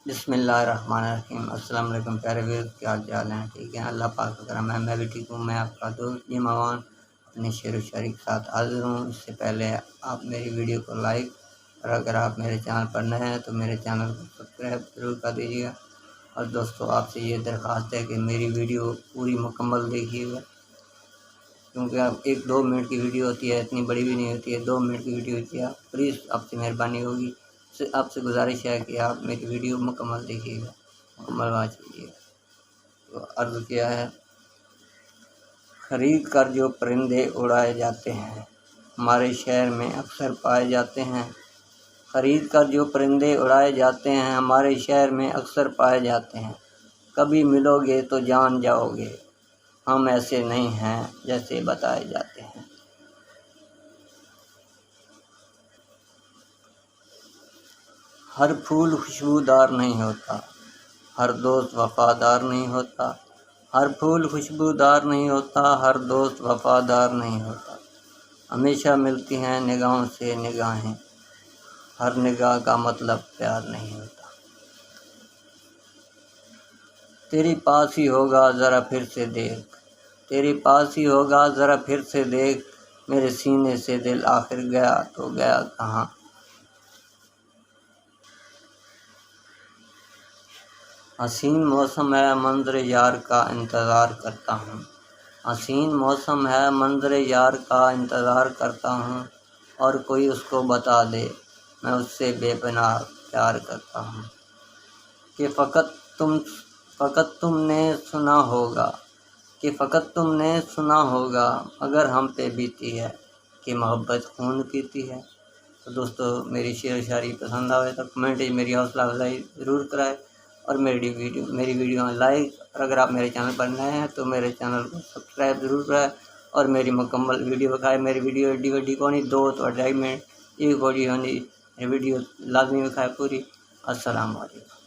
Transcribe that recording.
बिस्मिल्लाहिर्रहमानिर्रहीम। अस्सलाम वालेकुम प्यारे व्यूअर्स, क्या हाल चाल हैं? ठीक है, अल्लाह पाक का करम है, मैं भी ठीक हूँ। मैं आपका दोस्त ईमान अपने शेर व शायरी के साथ हाजिर हूँ। इससे पहले आप मेरी वीडियो को लाइक और अगर आप मेरे चैनल पर नए हैं तो मेरे चैनल को सब्सक्राइब जरूर कर दीजिएगा। और दोस्तों, आपसे ये दरख्वास्त है कि मेरी वीडियो पूरी मुकम्मल देखिएगा, क्योंकि आप 1-2 मिनट की वीडियो होती है, इतनी बड़ी भी नहीं होती है, 2 मिनट की वीडियो होती है। प्लीज़ आपसे मेहरबानी होगी, आपसे गुजारिश है कि आप मेरी वीडियो मुकम्मल देखिएगा, मुकम्मल वॉच कीजिएगा। तो अर्ज़ किया है, खरीद कर जो परिंदे उड़ाए जाते हैं हमारे शहर में अक्सर पाए जाते हैं। खरीद कर जो परिंदे उड़ाए जाते हैं हमारे शहर में अक्सर पाए जाते हैं। कभी मिलोगे तो जान जाओगे, हम ऐसे नहीं हैं जैसे बताए जाते हैं। हर फूल खुशबूदार नहीं होता, हर दोस्त वफादार नहीं होता। हर फूल खुशबूदार नहीं होता, हर दोस्त वफादार नहीं होता। हमेशा मिलती हैं निगाहों से निगाहें, हर निगाह का मतलब प्यार नहीं होता। तेरे पास ही होगा ज़रा फिर से देख, तेरे पास ही होगा ज़रा फिर से देख, मेरे सीने से दिल आखिर गया तो गया कहाँ। हसीन मौसम है मंज़र यार का इंतज़ार करता हूँ। हसीन मौसम है मंज़र यार का इंतज़ार करता हूँ, और कोई उसको बता दे मैं उससे बेपनाह प्यार करता हूँ। कि फ़कत तुमने सुना होगा, कि फ़कत तुमने सुना होगा अगर हम पे बीती है कि मोहब्बत खून पीती है। तो दोस्तों, मेरी शेर व शायरी पसंद आवे तो कमेंट मेरी हौसला अफजाई ज़रूर कराए और मेरी वीडियो में लाइक, और अगर आप मेरे चैनल पर नए हैं तो मेरे चैनल को सब्सक्राइब ज़रूर कराए और मेरी मुकम्मल वीडियो दिखाए। मेरी वीडियो एडी वड्डी को नहीं, 2 तो 2.5 मिनट एक वीडियो होनी, वीडियो लाजमी दिखाए पूरी। अस्सलाम वालेकुम।